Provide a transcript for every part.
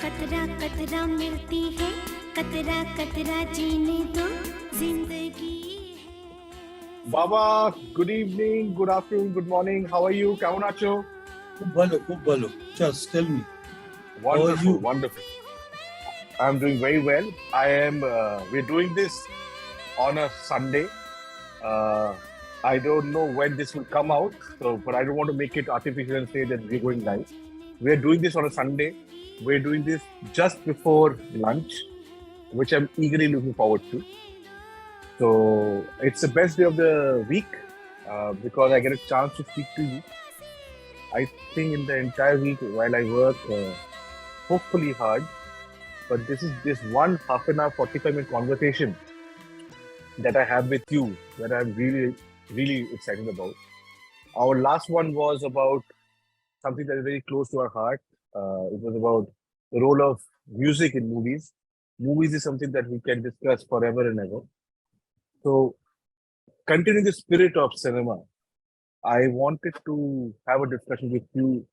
कतरा कतरा मिलती है, कतरा कतरा जीने दो जिंदगी है। Baba, good evening, good afternoon, good morning. How are you? Kaun acho? खूब भालो. Just tell me. Wonderful, you? wonderful. I'm doing very well. We're doing this on a Sunday. I don't know when this will come out, but I don't want to make it artificial and say that we're going live. We're doing this on a Sunday. We're doing this just before lunch, which I'm eagerly looking forward to. So it's the best day of the week because I get a chance to speak to you. I think in the entire week while I work, hopefully hard, but this is this one half an hour, 45-minute conversation that I have with you that I'm really, really excited about. Our last one was about something that is very close to our heart. It was about the role of music in movies. Movies is something that we can discuss forever and ever. So, continuing the spirit of cinema, I wanted to have a discussion with you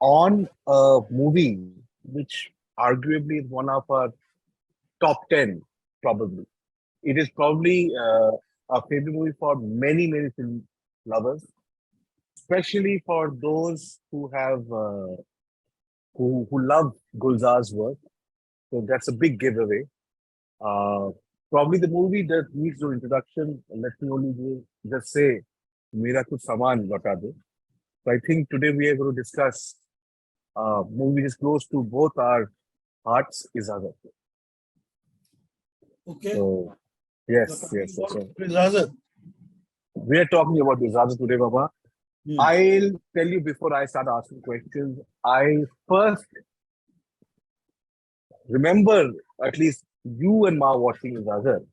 on a movie which arguably is one of our top 10, probably. It is probably a favorite movie for many, many film lovers, especially for those who have who love Gulzar's work. So that's a big giveaway. Probably the movie that needs no introduction. Let me only just say, Mera kuch saman lauta do. So I think today we are going to discuss a movie which is close to both our hearts, Izaazat. Okay. So, yes. So, Ijaazat. we are talking about Izaazat today, Baba. I'll tell you before I start asking questions. I first remember at least you and Ma watching Ijaazat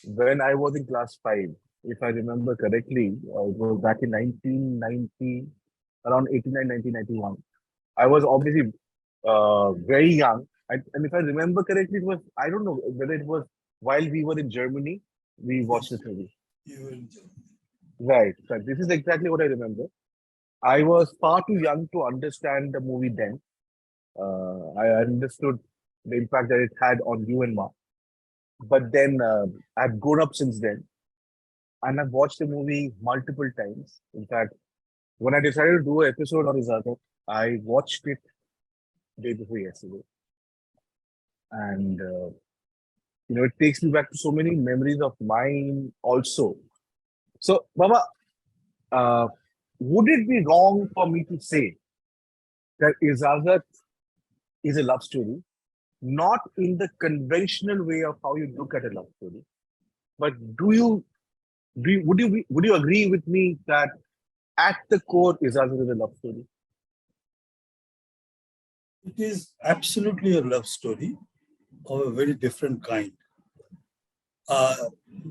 when I was in class 5. If I remember correctly, it was back in 1990, around 89, 1991. I was obviously very young. And if I remember correctly, it was, I don't know whether it was while we were in Germany, we watched this movie. You were in Germany. Right. So this is exactly what I remember. I was far too young to understand the movie then. I understood the impact that it had on you and Ma. But then I've grown up since then. And I've watched the movie multiple times. In fact, when I decided to do an episode on Izaazat, I watched it day before yesterday. And, it takes me back to so many memories of mine also. So, Baba, would it be wrong for me to say that Izaazat is a love story? Not in the conventional way of how you look at a love story, but would you agree with me that at the core Ijaazat is a love story? It is absolutely a love story of a very different kind.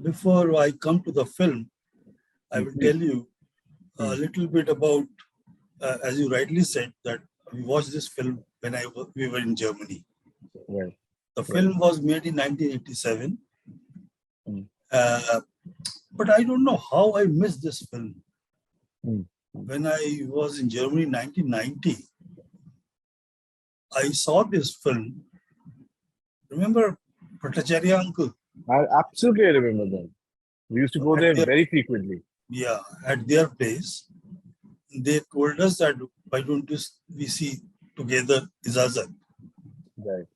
Before I come to the film, I will tell you a little bit about, as you rightly said, that we watched this film when we were in Germany. Right. The film was made in 1987. But I don't know how I missed this film. When I was in Germany in 1990, I saw this film. Remember Bhattacharya uncle? I absolutely remember that. We used to go there very frequently. Yeah, at their place. They told us that why don't we see together Ijaazat? Right.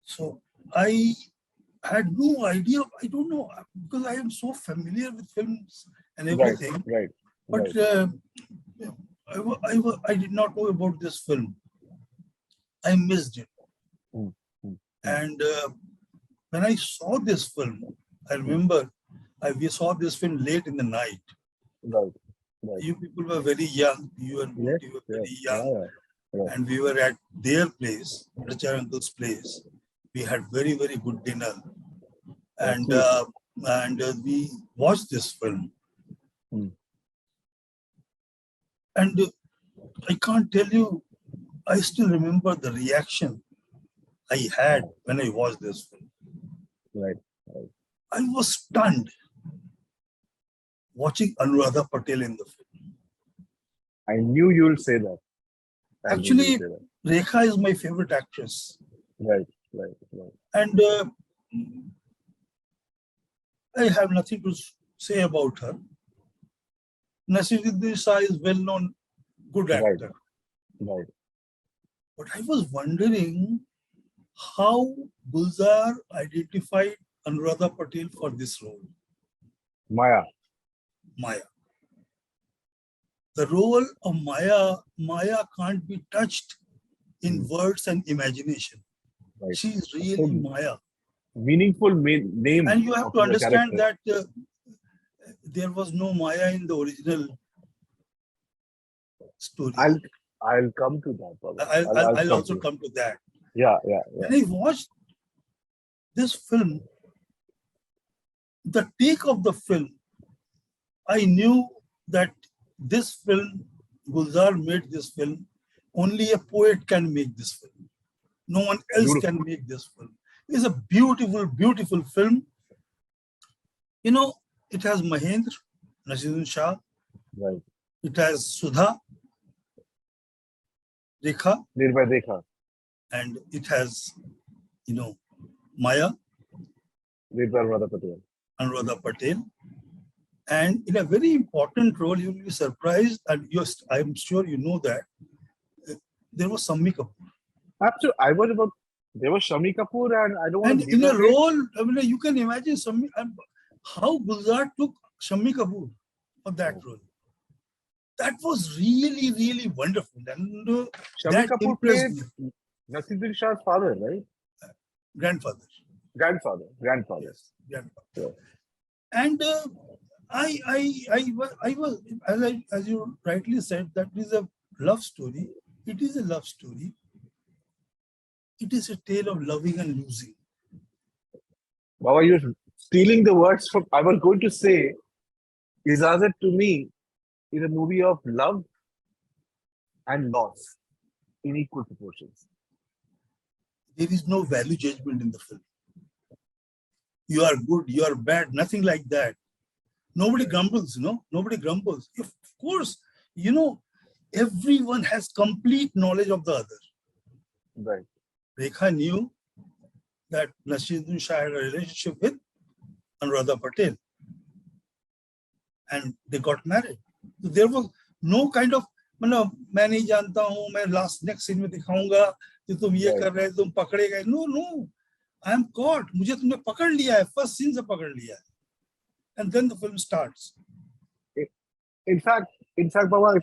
So I had no idea. I don't know, because I am so familiar with films and everything. Right. But I did not know about this film. I missed it. And when I saw this film, I remember we saw this film late in the night. Right. You people were very young. You and Murthy were very young. Right. And we were at their place, Bhattacharya uncle's place. We had very, very good dinner. And we watched this film. And I can't tell you, I still remember the reaction I had when I watched this film. Right. I was stunned watching Anuradha Patel in the film. I knew you'll say that. Actually, Rekha is my favorite actress. Right. And I have nothing to say about her. Nasiruddin Shah is well-known, good actor. Right. But I was wondering how Gulzar identified Anuradha Patel for this role. Maya. The role of Maya can't be touched in words and imagination. Right. She is really Maya. Meaningful name. And you have of to the understand character. that there was no Maya in the original story. I'll come to that. Baba. I'll also come to that. Yeah. When I watched this film, the take of the film, I knew that this film, Gulzar made this film, only a poet can make this film. No one else can make this film. It's a beautiful, beautiful film. You know, it has Mahendra, Nasiruddin Shah. Right. It has Sudha, Rekha. Made by Rekha. And it has, Maya. Made by Anuradha Patel. And in a very important role, you will be surprised, and I'm sure you know that, there was Sammi Kapoor. Absolutely. There was Shami Kapoor, and I don't want to. And in a role, you can imagine how Gulzar took Shami Kapoor for that role. That was really, really wonderful. And Shami Kapoor played Nasiruddin Shah's father, right? Grandfather. Yes, grandfather. Yeah. And I was, as you rightly said, that is a love story. It is a love story. It is a tale of loving and losing. Baba, you're stealing the words from. I was going to say, Ijaazat to me is a movie of love and loss in equal proportions. There is no value judgment in the film. You are good, you are bad, nothing like that. Nobody grumbles, Nobody grumbles. Of course, everyone has complete knowledge of the other. Right. Rekha knew that Nasiruddin Shah had a relationship with Anuradha Patel. And they got married. So there was no kind of, मैं नहीं जानता हूँ, मैं next scene में दिखाऊंगा कि तुम ये कर रहे, तुम पकड़े गए. No. I am caught. मुझे तुमने पकड़ लिया है. First scene से पकड़ लिया है. And then the film starts. In fact, Baba,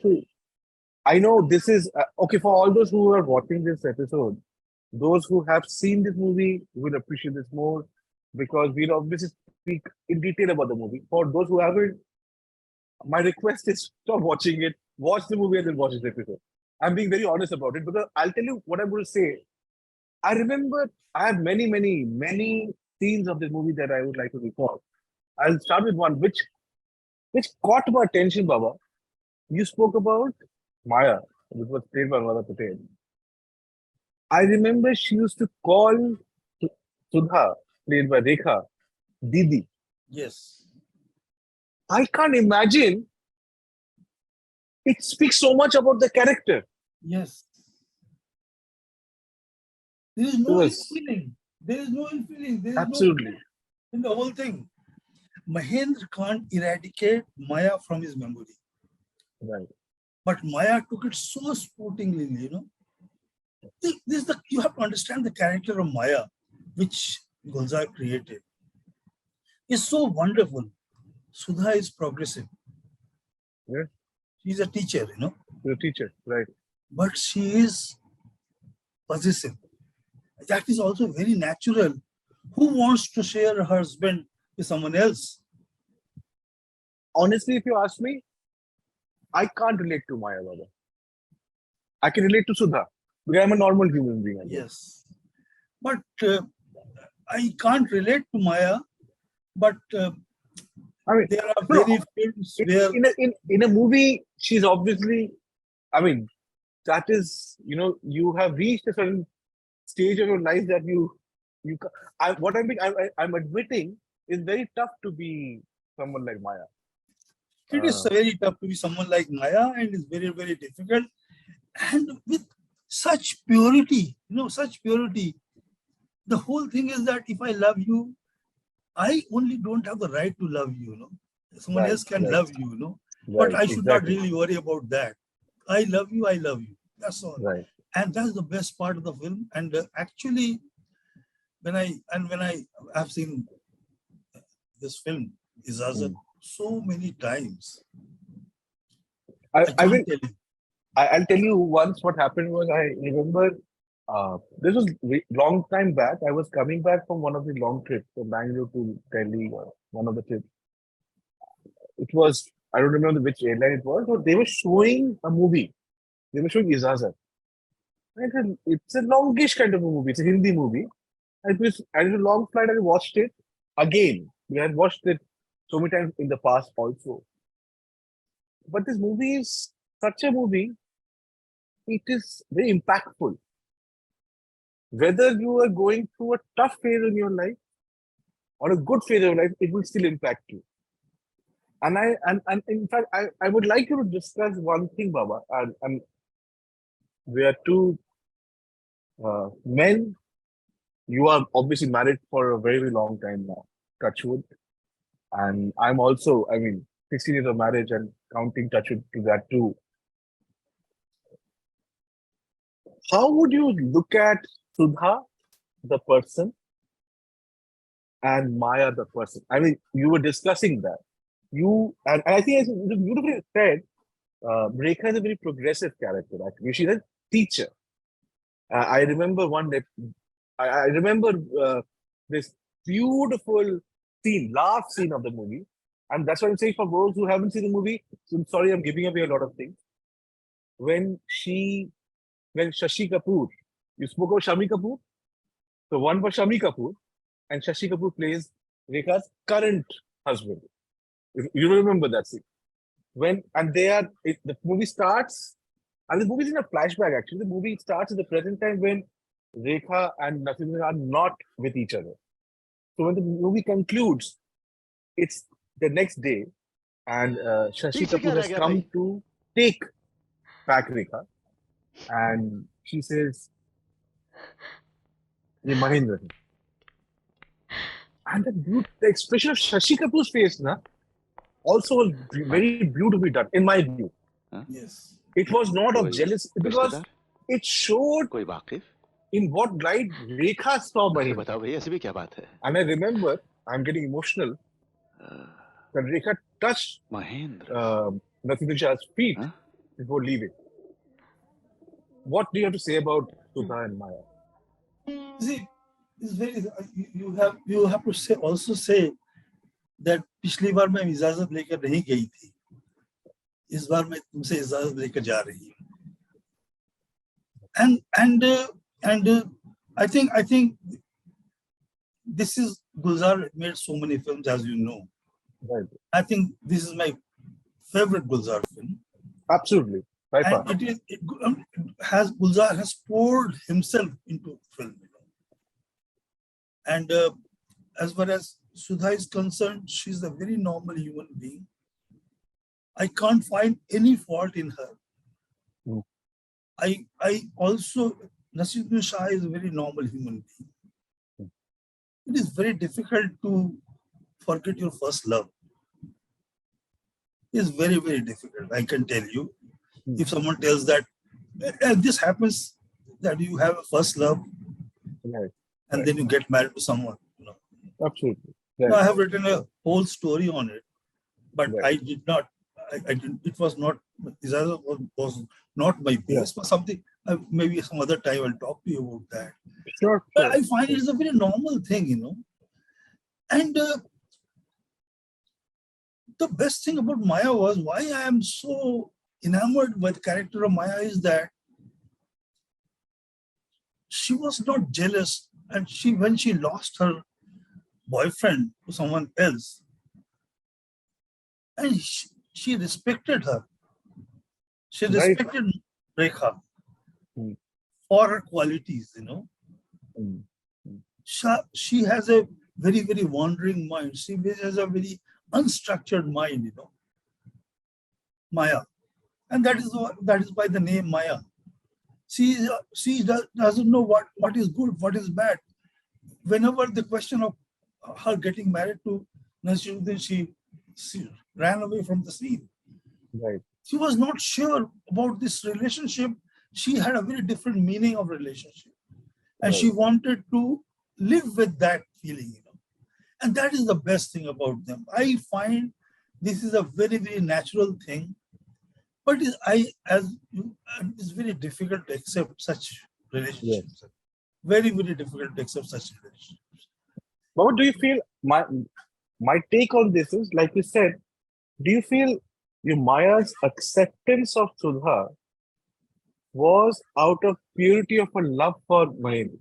I know this is okay for all those who are watching this episode. Those who have seen this movie will appreciate this more because we'll obviously speak in detail about the movie. For those who haven't, my request is stop watching it, watch the movie and then watch this episode. I'm being very honest about it because I'll tell you what I'm going to say. I remember I have many scenes of this movie that I would like to recall. I'll start with one which caught my attention, Baba. You spoke about Maya, which was played by Anuradha Patel. I remember she used to call Sudha, played by Rekha, Didi. Yes. I can't imagine. It speaks so much about the character. Yes. There is no ill feeling. There is no ill feeling. There is Absolutely. In the whole thing. Mahendra can't eradicate Maya from his memory. Right. But Maya took it so sportingly, you have to understand the character of Maya, which Gulzar created. It's so wonderful. Sudha is progressive. Yeah. She's a teacher, She's a teacher, right. But she is possessive. That is also very natural. Who wants to share her husband with someone else? Honestly, if you ask me, I can't relate to Maya, Baba. I can relate to Sudha because I'm a normal human being. Yes. But I can't relate to Maya, but there are very films where... In a movie, she's obviously, that is, you have reached a certain stage of your life that I'm admitting is very tough to be someone like Maya. It is very tough to be someone like Maya, and it's very, very difficult. And with such purity, such purity. The whole thing is that if I love you, I only don't have the right to love you, Someone Right, else can right, love you, But right, I should not exactly. really worry about that. I love you, I love you. That's all. Right. And that's the best part of the film. And actually, when I have seen this film, Izaazat, Mm. so many times, I, I I can't will. tell you. I'll tell you once what happened was I remember this was long time back. I was coming back from one of the long trips from Bangalore to Delhi, one of the trips. It was, I don't remember which airline it was, but they were showing a movie. They were showing Ijaazat. It's a longish kind of a movie. It's a Hindi movie. And it was a long flight. I watched it again. We had watched it so many times in the past also. But this movie is such a movie. It is very impactful. Whether you are going through a tough phase in your life or a good phase of your life, it will still impact you. And in fact, I would like you to discuss one thing, Baba. And we are two men. You are obviously married for a very, very long time now, touchwood. And I'm also, 16 years of marriage and counting touchwood to that too. How would you look at Sudha, the person, and Maya, the person? You were discussing that. And I think as you beautifully said, Rekha is a very progressive character. Actually, she's a teacher. I remember I remember this beautiful last scene of the movie, and that's what I'm saying for those who haven't seen the movie. So I'm sorry, I'm giving away a lot of things. When Shashi Kapoor, you spoke of Shami Kapoor, so one was Shami Kapoor, and Shashi Kapoor plays Rekha's current husband. You remember that scene? The movie starts, and the movie is in a flashback actually. The movie starts at the present time when Rekha and Naseem are not with each other. So when the movie concludes, it's the next day, and Shashi पीछे क्या Kapoor रह has गया come भाई to take back Rekha, and she says, "Ye Mahendra." And the expression of Shashi Kapoor's face, also was very beautifully done, in my view. हाँ? Yes. It was not of कोई jealousy because रिश्तेदार it showed कोई वाकिफ in what light Rekha saw अरे Mahendra. बताओ भाई ऐसी भी क्या बात है And I remember, I'm getting emotional, that Rekha touched Mahendra Naseem Shah's feet हाँ? before leaving. What do you have to say about Sudha and Maya? See, it's very. You have to say that पिछली बार मैं इजाजत लेकर नहीं गई थी. इस बार मैं तुमसे इजाजत लेकर जा रही हूँ. And I think this is Gulzar made so many films, as you know. Right. I think this is my favorite Gulzar film. Absolutely. By far. And Gulzar has poured himself into film. And as far as Sudha is concerned, she's a very normal human being. I can't find any fault in her. Mm. I also, Naseem Shah is a very normal human being. Mm. It is very difficult to forget your first love. It's very, very difficult, I can tell you. Mm. If someone tells that, and this happens, that you have a first love, Right. and then you get married to someone. Absolutely. Right. I have written a whole story on it, but Right. I did not. I didn't. It was not. Izaazat was not my base. For something. Maybe some other time I'll talk to you about that. Sure. But I find it's a very normal thing, And the best thing about Maya was why I am so enamored by the character of Maya is that she was not jealous, and when she lost her boyfriend to someone else, and she respected her. She respected Rekha for her qualities, Mm. She has a very, very wandering mind. She has a very unstructured mind, Maya. And that is why the name Maya. doesn't know what is good, what is bad. Whenever the question of her getting married to Nasiruddin, she ran away from the scene. Right. She was not sure about this relationship. She had a very different meaning of relationship. And she wanted to live with that feeling, And that is the best thing about them. I find this is a very, very natural thing. But it's very difficult to accept such relationships. Yes. Very, very difficult to accept such relationships. But what do you feel? My take on this is, like you said, do you feel Maya's acceptance of Sudha was out of purity of her love for Mahendra?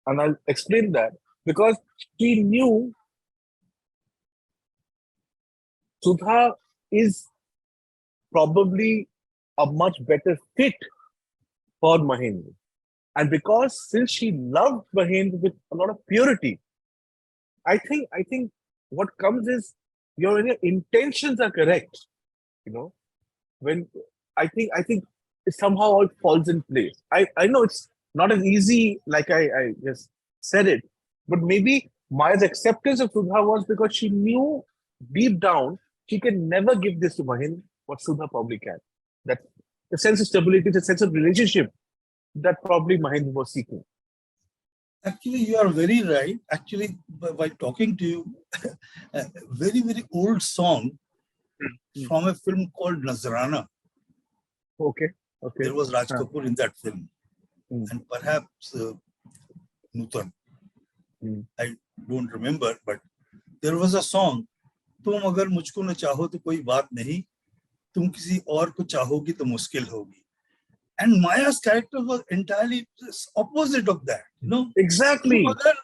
And I'll explain that. Because she knew Sudha is probably a much better fit for Mahendra. And because since she loved Mahendra with a lot of purity, I think what comes is your intentions are correct. When I think it somehow all falls in place. I know it's not as easy like I just said it, but maybe Maya's acceptance of Sudha was because she knew deep down she can never give this to Mahendra what Sudha probably can. That the sense of stability, the sense of relationship that probably Mahendra was seeking. Actually, you are very right. Actually, by talking to you, a very, very old song from a film called Nazrana. Okay. There was Raj Kapoor in that film. And perhaps Nutan. I don't remember, but there was a song, तुम अगर मुझको न चाहो तो कोई बात नहीं, तुम किसी और को चाहोगी तो मुश्किल होगी. And Maya's character was entirely opposite of that, Exactly. तुम अगर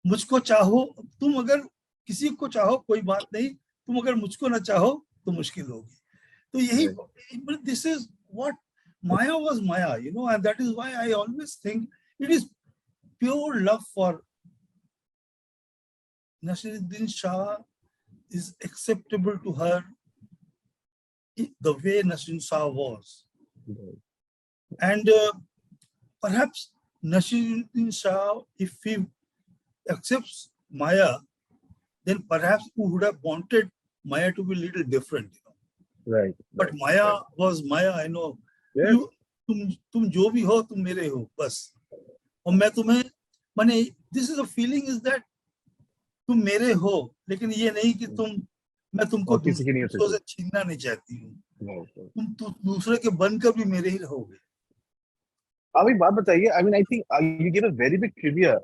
मुझको चाहो, तुम अगर किसी को चाहो कोई बात नहीं, तुम अगर मुझको न चाहो तो मुश्किल होगी. तो यही, this is what Maya was Maya, and that is why I always think it is pure love for Nasiruddin Shah is acceptable to her the way Nasiruddin Shah was. And perhaps Nasiruddin Shah, if he accepts Maya, then perhaps we would have wanted Maya to be a little different. Right. But Maya was Maya, I know. Yes. तुम जो भी हो तुम मेरे हो बस. और मैं तुम्हें माने this is a feeling is that तुम मेरे हो, लेकिन ये नहीं कि मैं तुमको दूसरों से छीनना नहीं चाहती हूँ. तुम दूसरे के बनकर भी मेरे ही रहोगे. अभी बात बताइए. I mean, I think you gave a very big trivia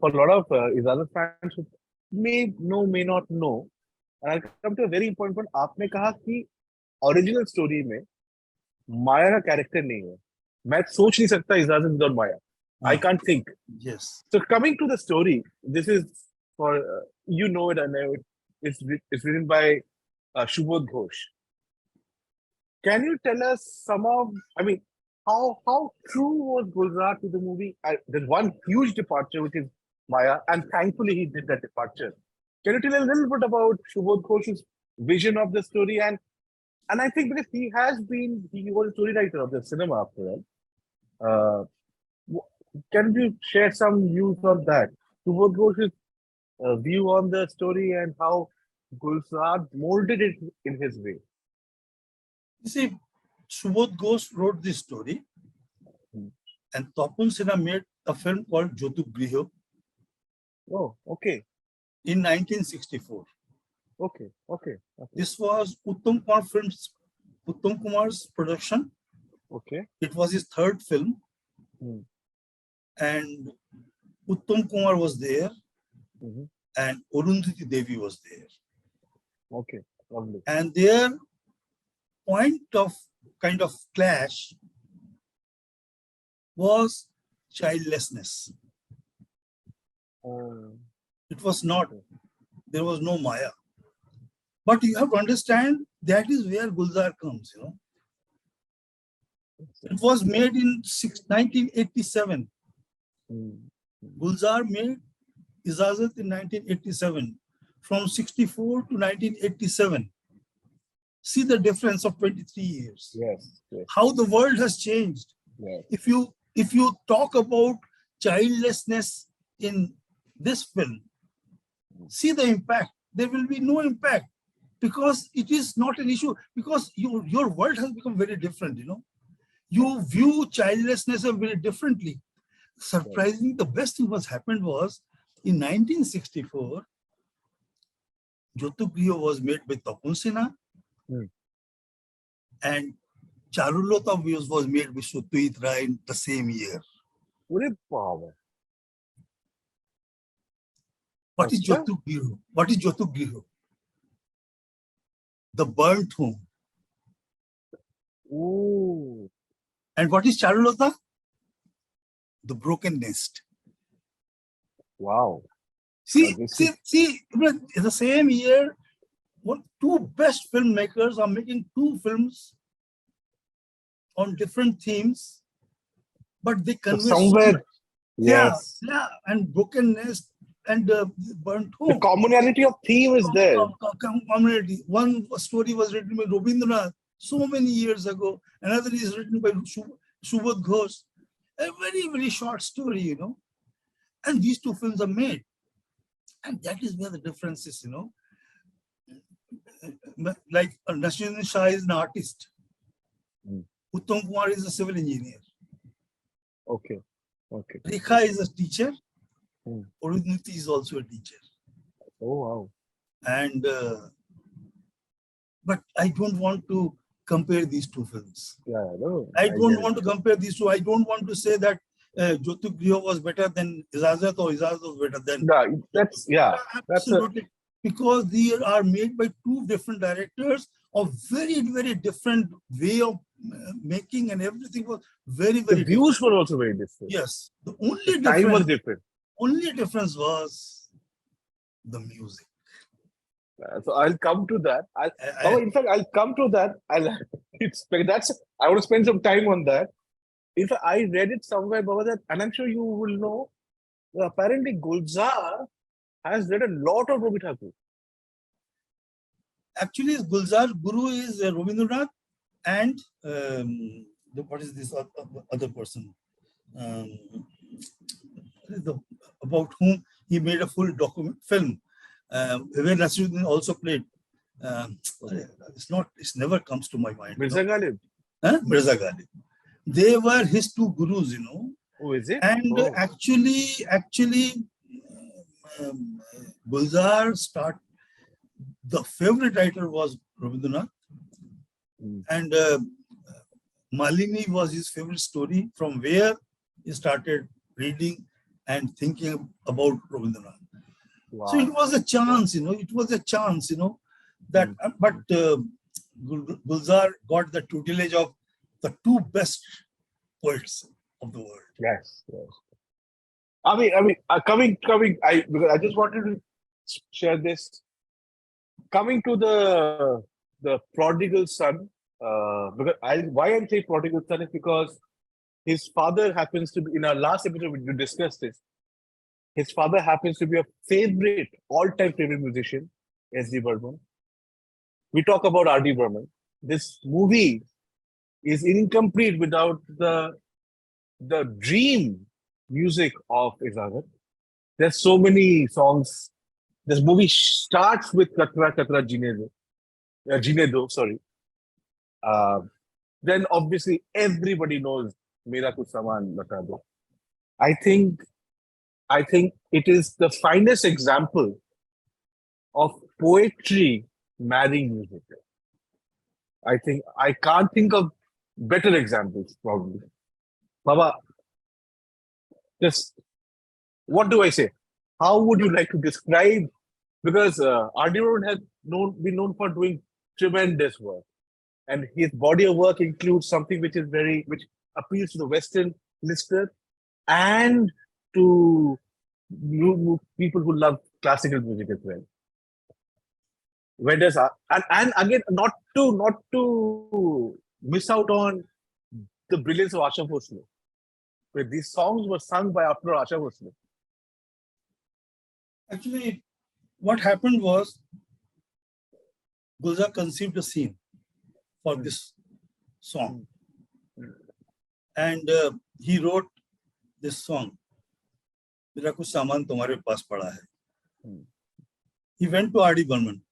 for a lot of Izaazat fans who may know, may not know. And I'll come to a very important point. आपने कहा कि original story में माया का character नहीं है. मैं सोच नहीं सकता Izaazat without Maya. I can't think. Yes. So coming to the story, this is for you know it. I know it. It's written by Shubodh Ghosh. Can you tell us some of? I mean, how true was Gulzar to the movie? There's one huge departure, which is Maya, and thankfully he did that departure. Can you tell a little bit about Shubodh Ghosh's vision of the story? And I think because he was a story writer of the cinema after all. Can you share some views on that? Shubodh Ghosh's view on the story and how Gulzar molded it in his way. You see, Shubodh Ghosh wrote this story, and Tapun Sinha made a film called Jyotugriho. Oh, okay. In 1964. Okay. This was Uttam Kumar's production. Okay. It was his third film. And Uttam Kumar was there, and Arundhati Devi was there. Okay, lovely. And their point of kind of clash was childlessness. It was not, there was no Maya. But you have to understand that is where Gulzar comes, It was made in 1987. Gulzar made Ijaazat in 1987. From 64 to 1987. See the difference of 23 years. Yes. How the world has changed. Yes. If you talk about childlessness in this film, see the impact. There will be no impact because it is not an issue, because your world has become very different, you know. You view childlessness very differently. Surprisingly, the best thing was happened was in 1964, Jyotugriho was made by Tapun Sinha, and Charulota was made by Satyajit Ray in the same year. Power. What is Achha? Jyotugriho? What is Jyotugriho? The burnt home. Ooh. And what is Charulota? The broken nest. Wow. See, this in the same year, two best filmmakers are making two films on different themes, but they convey somewhere, so much. yes. Yeah, and broken nest and burnt home. The commonality of theme is there. Commonality. One story was written by Rabindranath so many years ago. Another is written by Subodh Ghosh. A very, very short story, you know. And these two films are made. And that is where the difference is, you know. Like Nasiruddin Shah is an artist. Uttam Kumar is a civil engineer. Okay. Rekha is a teacher. Oruniti is also a teacher. Oh, wow. And but I don't want to compare these two films. Yeah, no, I don't want to compare these two. I don't want to say that Jyotugriho was better than Ijaazat or Ijaazat was better than. Absolutely. Because they are made by two different directors of very, very different way of making, and everything was very, very The views were also very different. Yes. The only time was different. Only difference was the music. So I'll come to that. In fact, I'll come to that. I want to spend some time on that. In fact, I read it somewhere, Baba, that, and I'm sure you will know, apparently Gulzar has read a lot of Ravi Thakur. Actually, Gulzar's guru is Rabindranath, and what is this other person? About whom he made a full film, where Nasiruddin also played. It never comes to my mind. Mirza Ghalib. Mirza Ghalib. They were his two gurus, you know. Oh, is it? And actually, Gulzar the favorite writer was Rabindranath, and Malini was his favorite story, from where he started reading and thinking about Rabindranath. Wow. So it was a chance, you know. That but Gulzar got the tutelage of the two best poets of the world. Yes. I mean, because I just wanted to share this. Coming to the prodigal son, because why I'm saying prodigal son is because his father happens to be, in our last episode we discussed this, his father happens to be a all-time favorite musician, S.D. Burman. We talk about R.D. Burman. This movie is incomplete without the dream music of Izaazat. There's so many songs. This movie starts with Katra Katra Jeene Do, sorry. Then obviously everybody knows Mera Kuch Saman Bata Do. I think it is the finest example of poetry marrying music. I think I can't think of better examples, probably. Baba, just what do I say? How would you like to describe? Because R.D. Burman has been known for doing tremendous work, and his body of work includes something which appeals to the Western listener and to people who love classical music as well. Where does and again not to miss out on the brilliance of Asha Bhosle, where these songs were sung by after Asha Bhosle. Actually, what happened was Gulzar conceived a scene for this song. and he wrote this song, मेरा कुछ सामान तुम्हारे पास पड़ा है. He went to R.D. Burman.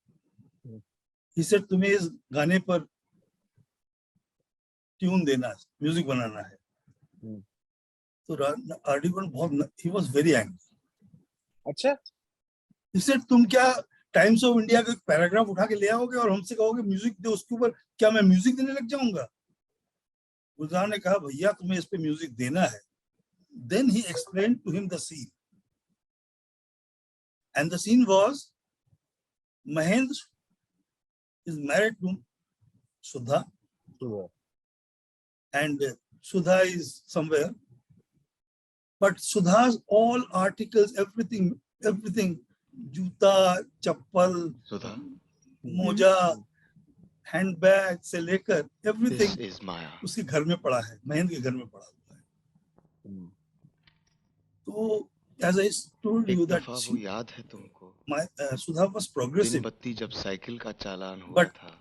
He said, तुम्हें इस गाने पर ट्यून देना है, म्यूजिक बनाना है. तो R.D. Burman बहुत, he was very angry. अच्छा. He said, तुम क्या टाइम्स ऑफ इंडिया का पैराग्राफ उठा के ले आओगे और हमसे कहोगे म्यूजिक दे, उसके ऊपर क्या मैं म्यूजिक देने लग जाऊंगा? गुलजार ने कहा, भैया तुम्हें इस पे म्यूजिक देना है. Then he explained to him the scene. And the scene was, Mahendra is married to Sudha, and Sudha is somewhere. But Sudha's all articles, everything, जूता, चप्पल, मोजा, हैंडबैग से लेकर everything उसके घर में पड़ा है, महेंद्र के घर में पड़ा हुआ है. तो as I told you that वो याद है तुमको, Sudha was progressive, बत्ती जब साइकिल का चालान हुआ but था,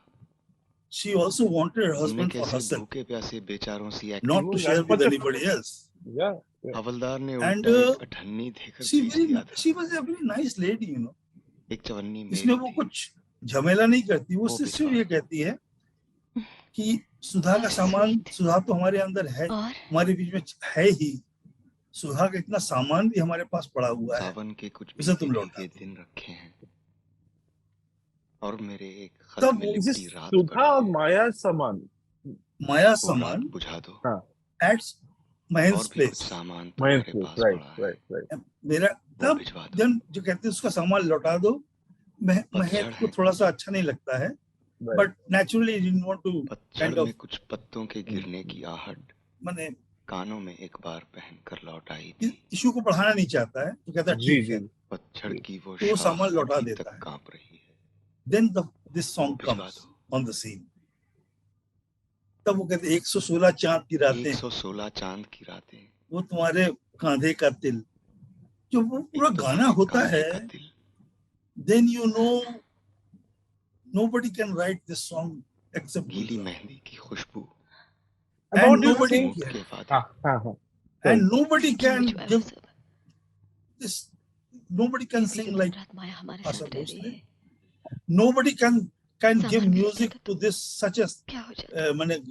she also wanted her husband for herself, भूखे प्यासे बेचारों सी not to share with anybody else. Yeah. हवलदार ने And अठन्नी देकर भेज दिया था. she was a very nice lady, you know. एक चवन्नी इसमें वो कुछ झमेला नहीं करती, वो सिर्फ ये कहती है कि सुधा का सामान, सुधा तो हमारे अंदर है, हमारे बीच में है ही, सुधा का इतना सामान भी हमारे पास पड़ा हुआ है, सावन के कुछ इसे तुम लौटा के दिन रखे हैं और मेरे एक खत तब में लिपटी रात सुधा और माया सामान, माया सामान बुझा दो. हाँ. at Mahend's place. सामान Mahend's place, right. मेरा तब जब जो कहते हैं उसका सामान लौटा दो, महेंद्र को थोड़ा सा अच्छा नहीं लगता है, but naturally he didn't want to kind of, में कुछ पत्तों के गिरने की आहट माने कानों में एक बार पहनकर लौट आई थी. इशू को बढ़ाना नहीं चाहता है, तो कहता है ठीक है, पतझड़ की वो तो सामान लौटा देता है. कांप रही है. Then this song comes on the scene. तब वो कहते 116 चांद की रातें, 116 चांद की रातें, वो तुम्हारे कांधे का तिल, जो वो पूरा गाना होता है, then you know nobody can write this song except गीली मेहंदी की खुशबू, and nobody can give this, nobody can sing like Asa Bhosle, nobody can give music to this such as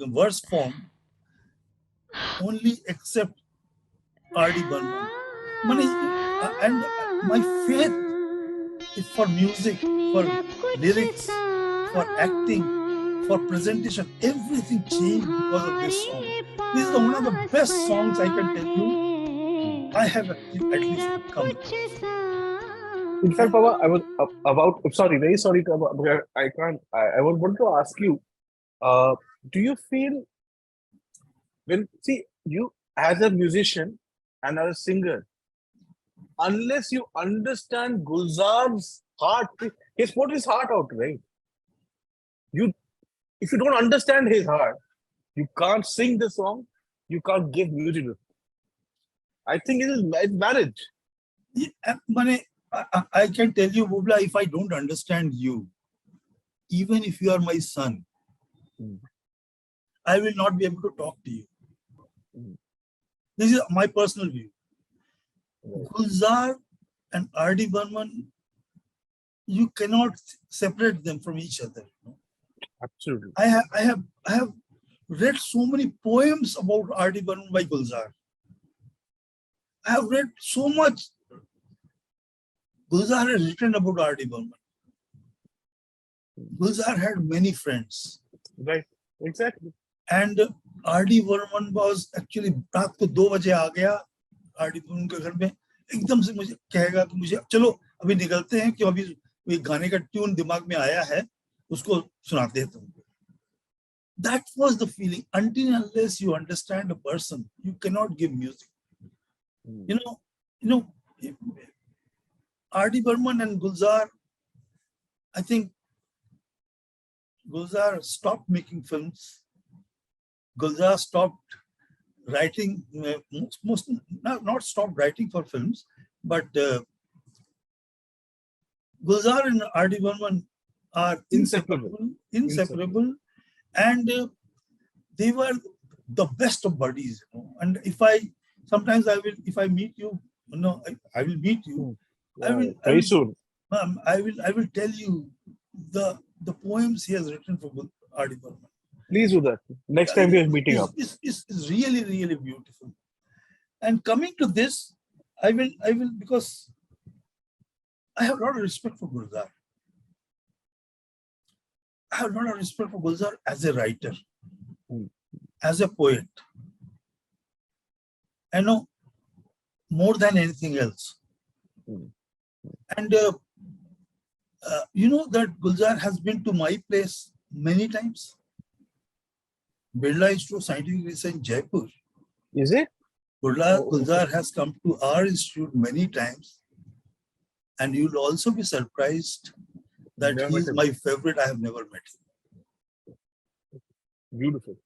verse form, only except R.D. Burman. And my faith is for music, for lyrics, for acting, for presentation, everything changed because of this song. This is one of the best songs I can tell you I have at least come across. In fact, Baba, I was very sorry, I can't, I want to ask you, do you feel, you as a musician and as a singer, unless you understand Gulzar's heart, he's put his heart out, right? If you don't understand his heart, you can't sing the song, you can't give music. I think it's marriage. Yeah, I can tell you, Bubla, if I don't understand you, even if you are my son, I will not be able to talk to you. This is my personal view. Gulzar and R.D. Burman, you cannot separate them from each other. Absolutely. I have read so many poems about R.D. Burman by Gulzar. I have read so much Gulzar has written about R.D. Burman. Gulzar had many friends. Right, exactly. And R.D. Burman was actually रात को 2 बजे आ गया R.D. Burman के घर में, एकदम से मुझे कहेगा कि मुझे चलो अभी निकलते हैं, क्यों अभी एक गाने का ट्यून दिमाग में आया है, उसको सुनाते हैं तुमको. That was the feeling. Until and unless you understand a person, you cannot give music. You know, R.D. Burman and Gulzar, I think Gulzar stopped making films. Gulzar stopped writing, not stopped writing for films, but Gulzar and R.D. Burman are inseparable. And they were the best of buddies, you know. And if I if I meet you, you know, I will meet you. Very soon. I will tell you the poems he has written for R.D. Burman. Please do that. Next time we are meeting up. Is really, really beautiful. And coming to this, I will because I have a lot of respect for Gulzar. I have a lot of respect for Gulzar as a writer, as a poet. I know more than anything else. And you know that Gulzar has been to my place many times. Birla Institute of Scientific Research in Jaipur. Is it? Gulzar has come to our institute many times. And you'll also be surprised that he is my favorite. I have never met him. Beautiful.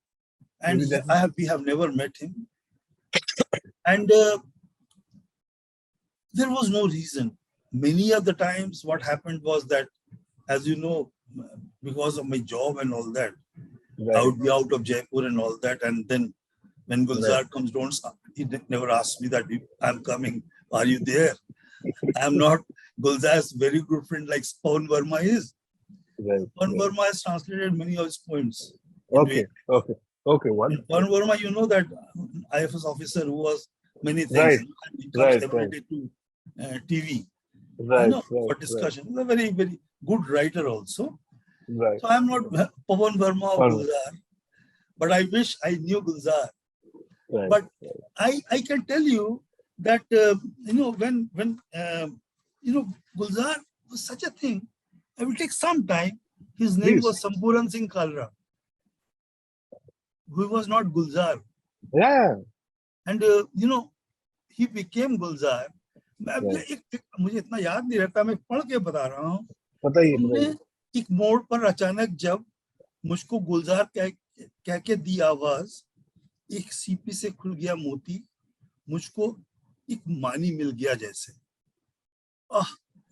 And we have never met him. And there was no reason. Many of the times what happened was that, as you know, because of my job and all that, I would be out of Jaipur and all that. And then when Gulzar comes, he never asks me that I'm coming. Are you there? I'm not. Gulzar is very good friend like Pawan Verma is. Pawan Verma has translated many of his poems. Okay. One. Pawan Verma, you know that IFS officer who was many things. He comes every day to TV. For discussion. He's a very, very good writer also. So I'm not Pawan Verma or Gulzar, but I wish I knew Gulzar. But I can tell you that you know, when you know, Gulzar was such a thing. I will take some time. His name was Sampuran Singh Kalra, who was not Gulzar. Yeah. And you know, he became Gulzar. मुझे इतना याद नहीं रहता, मैं पढ़ के बता रहा हूँ. उन्होंने एक मोड़ पर अचानक जब मुझको गुलजार कह के दी आवाज, एक सीपी से खुल गया मोती, मुझको एक मानी मिल गया जैसे.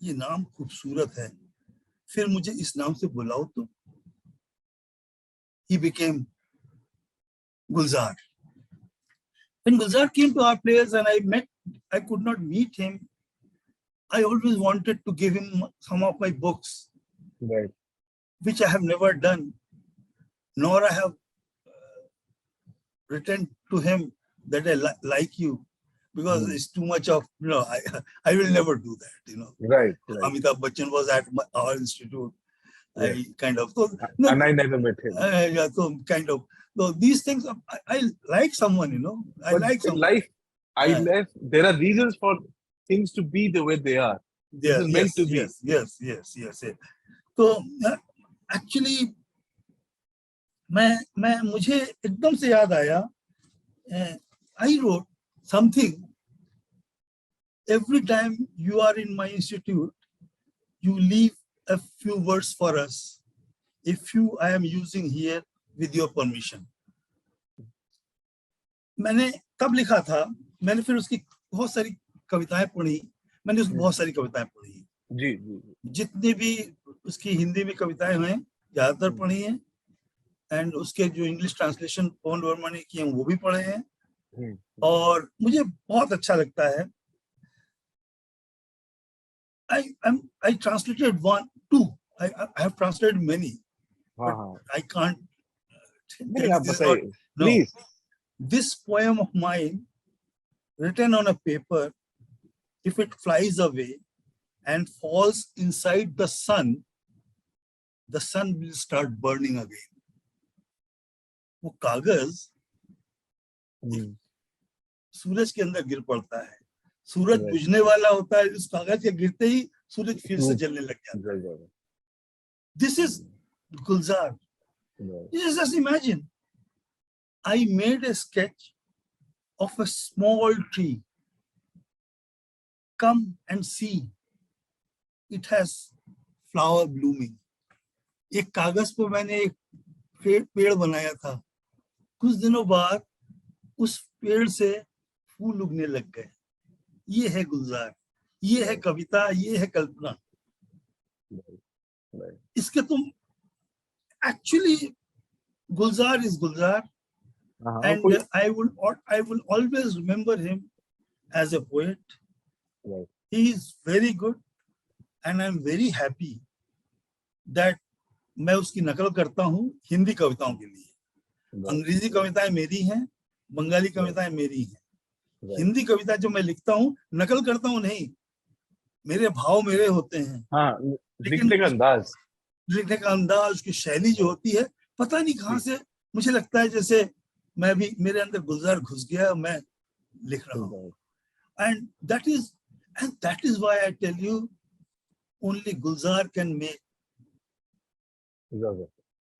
ये नाम खूबसूरत है, फिर मुझे इस नाम से बुलाओ तो. He became Gulzar. When Gulzar came to our place and I could not meet him. I always wanted to give him some of my books, which I have never done, nor I have written to him that I like you, because it's too much of, you know, I will never do that, you know. Amitabh Bachchan was at our institute. I kind of. So, no, and I never met him. Yeah, so kind of. So these things, I like someone, you know. I like someone. Life, there are reasons for things to be the way they are. This is meant to be. Yes. So actually, मुझे एकदम से याद आया. I wrote something. Every time you are in my institute, you leave a few words for us. A few I am using here with your permission. मैंने कब लिखा था? मैंने फिर उसकी बहुत सारी कविताएं पढ़ी. मैंने उसकी बहुत सारी कविताएं पढ़ी. जी. जितनी भी उसकी हिंदी में कविताएं हैं, ज्यादातर पढ़ी हैं. एंड उसके जो इंग्लिश ट्रांसलेशन पवन वर्मा ने किए हैं, वो भी पढ़े हैं. और मुझे बहुत अच्छा लगता है. I translated two. I have translated many. But I can't. Please. This poem of mine, written on a paper, if it flies away and falls inside the sun will start burning again. वो कागज सूरज के अंदर गिर पड़ता है. सूरज बुझने वाला होता है, उस कागज के गिरते ही सूरज फिर से जलने लग जाता है. This is Gulzar. Just imagine. I made a sketch of a small tree. Come and see. It has flower blooming. एक कागज पर मैंने एक पेड़ बनाया था. कुछ दिनों बाद उस पेड़ से फूल उगने लग गए. ये है गुलजार, ये है कविता, ये है कल्पना. इसके तुम actually Gulzar is Gulzar. and कोई I will always remember him as a poet. right. He is very good, and I'm very happy that मैं उसकी नकल करता हूँ हिंदी कविताओं के लिए. Right. अंग्रेजी कविताएं मेरी हैं, बंगाली कविताएं मेरी हैं. Right. हिंदी कविता जो मैं लिखता हूँ नकल करता हूँ नहीं, मेरे भाव मेरे होते हैं. हाँ, लेकिन लिखने का अंदाज, लिखने का अंदाज, उसकी शैली जो होती है, पता नहीं कहाँ से मुझे लगता है जैसे मैं भी, मेरे अंदर गुलजार घुस गया, मैं लिख रहा हूँ. And that is why I tell you, only Gulzar can make Ijaazat.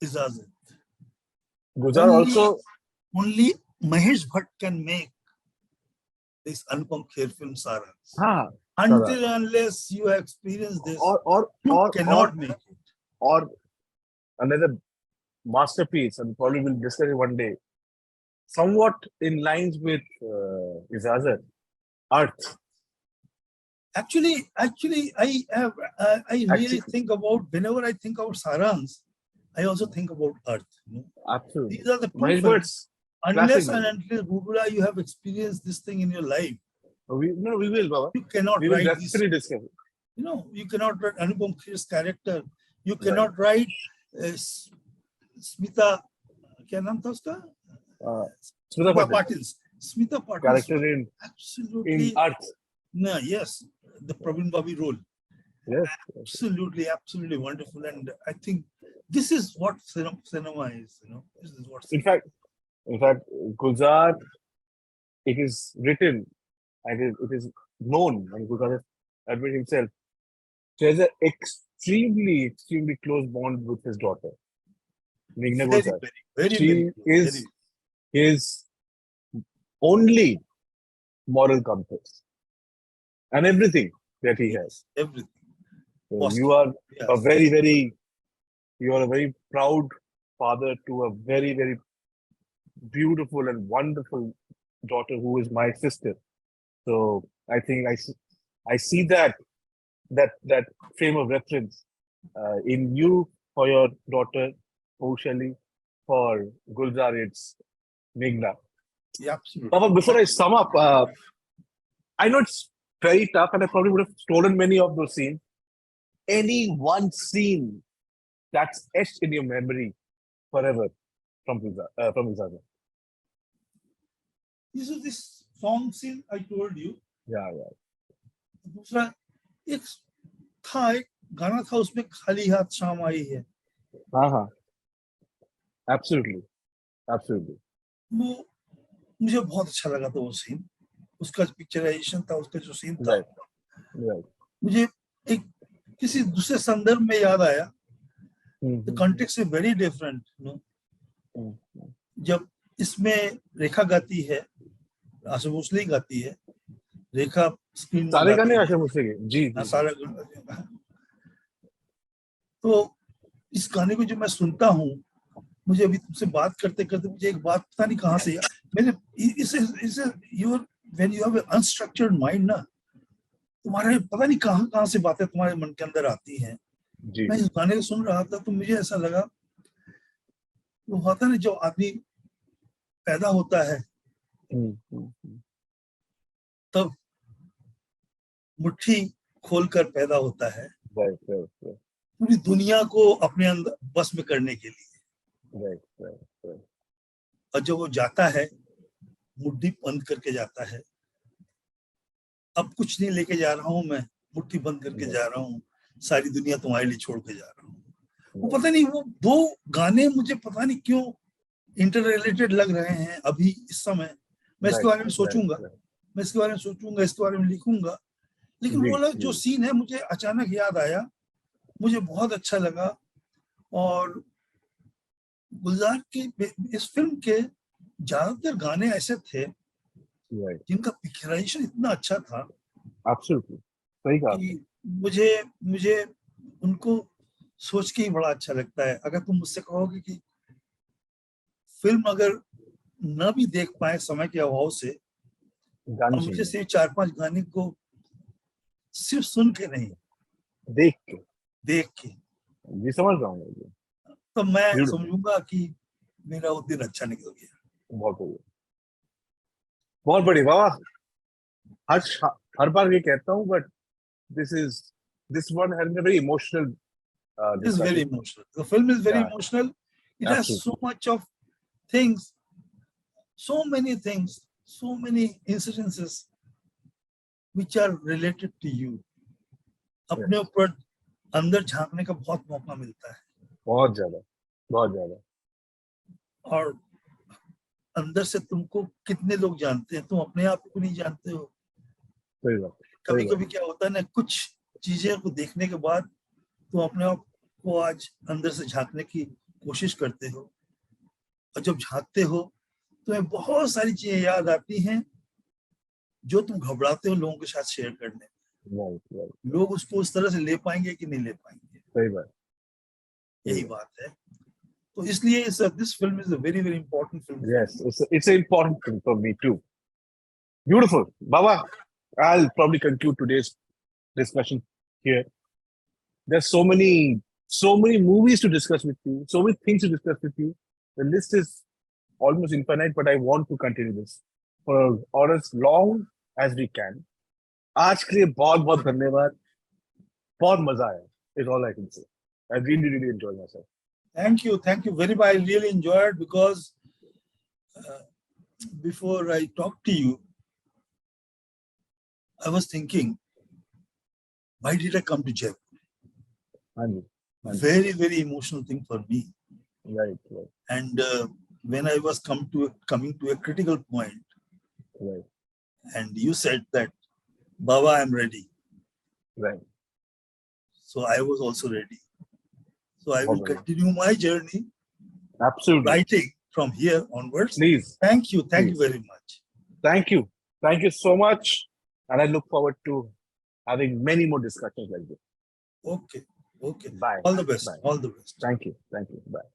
Ijaazat. Gulzar also, Only Mahesh Bhatt can make this Anupam Kher film Sarans. हाँ, Until unless you have experienced this, you cannot make it. Or another masterpiece, and probably we'll discuss it one day, somewhat in lines with Izaazat, Earth. Actually, I really think about, whenever I think about Sarans, I also think about Earth. You know? Absolutely. These are the two Mahesh films. Bhatt's Unless classic. and until Bubula, you have experienced this thing in your life, we will, Baba. you cannot We will write this. definitely discuss it. You know, you cannot write Anupam Kher's character. You cannot write Smita. क्या नाम था उसका? Smita Patil. Patil's. Smita Patil's Character in absolutely Earth. no, yes, the Praveen Babi role. Yes. Absolutely wonderful, and I think this is what cinema is. You know, this is what. In fact, Gulzar, it is written and it is known, and Gulzar has admitted himself, he has an extremely close bond with his daughter, Meghna Gulzar. She is his only moral compass, and everything that he has. Everything. So you are a very proud father to a very beautiful and wonderful daughter who is my sister. So I think I see that frame of reference in you for your daughter, Ushali, for Gulzar, it's Meghna. Yeah, absolutely. But before I sum up, I know it's very tough, and I probably would have stolen many of those scenes. Any one scene that's etched in your memory forever from Izaazat. This song scene I told you. Yeah. दूसरा एक गाना था, उसमें खाली हाथ शाम आई है. हाँ. Absolutely. वो मुझे बहुत अच्छा लगा था वो सीन, उसका पिक्चराइजेशन था, उसका जो सीन था. Right. मुझे एक किसी दूसरे संदर्भ में याद आया. The context is very different, you know. जब इसमें रेखा गाती है, आशा भोसले गाती है, रेखा स्क्रीन में सारे गाने आशा भोसले के जी सारा. तो इस गाने को जब मैं सुनता हूँ, मुझे अभी तुमसे बात करते करते मुझे एक बात पता नहीं कहाँ से मैंने when you have an unstructured mind ना, तुम्हारे पता नहीं कहाँ से बातें तुम्हारे मन के अंदर आती हैं. मैं इस गाने को सुन रहा था तो मुझे ऐसा लगा, वो होता है जो आदमी पैदा होता है तब मुट्ठी खोलकर पैदा होता है पूरी दुनिया को अपने अंदर बस में करने के लिए. और जब वो जाता है, मुट्ठी बंद करके जाता है, अब कुछ नहीं लेके जा रहा हूं मैं, मुट्ठी बंद करके जा रहा हूं, सारी दुनिया तुम्हारे लिए छोड़ के जा रहा हूँ. वो पता नहीं, वो दो गाने मुझे पता नहीं क्यों इंटर रिलेटेड लग रहे हैं अभी इस समय. मैं इसके बारे में सोचूंगा, इसके बारे में लिखूंगा. लेकिन वो वाला जो सीन है मुझे अचानक याद आया, मुझे बहुत अच्छा लगा. और गुलजार की इस फिल्म के ज्यादातर गाने ऐसे थे जिनका पिक्चराइजेशन इतना अच्छा था. Absolutely. सही कहा. मुझे उनको सोच के ही बड़ा अच्छा लगता है. अगर तुम मुझसे कहोगे कि फिल्म अगर न भी देख पाए समय के अभाव से, मुझे सिर्फ 4-5 गाने को सिर्फ सुन के नहीं, देख के जी समझ रहा हूँ, तो मैं समझूंगा कि मेरा वो दिन अच्छा निकल गया. बहुत बढ़िया, बहुत बढ़िया बाबा. हर हर बार ये कहता हूँ, but this one has a very emotional It's very discussion. emotional. The film is very Yeah, emotional. It has so absolutely. much of things, so many things, so many incidences which are related to you. अपने Yes. ऊपर अंदर झांकने का बहुत मौका मिलता है बहुत ज्यादा, बहुत ज्यादा. और अंदर से तुमको कितने लोग जानते हैं, तुम अपने आप को नहीं जानते हो. सही बात, कभी सही बात. कभी क्या होता है ना, कुछ चीजें को देखने के बाद तुम अपने आप को आज अंदर से झांकने की कोशिश करते हो और जब झांकते हो तुम्हें बहुत सारी चीजें याद आती हैं जो तुम घबराते हो लोगों के साथ शेयर करने. Right, right. लोग उसको उस तरह से ले पाएंगे कि नहीं ले पाएंगे, सही बात. यही बात है. तो इसलिए this film is a very very important film. Yes, it's an important thing for me too. Beautiful, Baba. I'll probably conclude today's discussion here. There's so many movies to discuss with you, so many things to discuss with you. The list is almost infinite, but I want to continue this for as long as we can. आज के लिए बहुत बहुत धन्यवाद. बहुत मजा आया. Is all I can say. I really enjoyed myself. Thank you very much. I really enjoyed because before I talked to you, I was thinking, why did I come to Jaipur? Anji. Very very emotional thing for me. Right, right, And when I was coming to a critical point, right, and you said that, Baba, I'm ready. right. So I was also ready. So I will Okay. continue my journey Absolutely. writing from here onwards. Please. Thank you Please. very much. Thank you so much. And I look forward to having many more discussions like this. Okay. Bye. All the best. Bye. All the best. Thank you. Bye.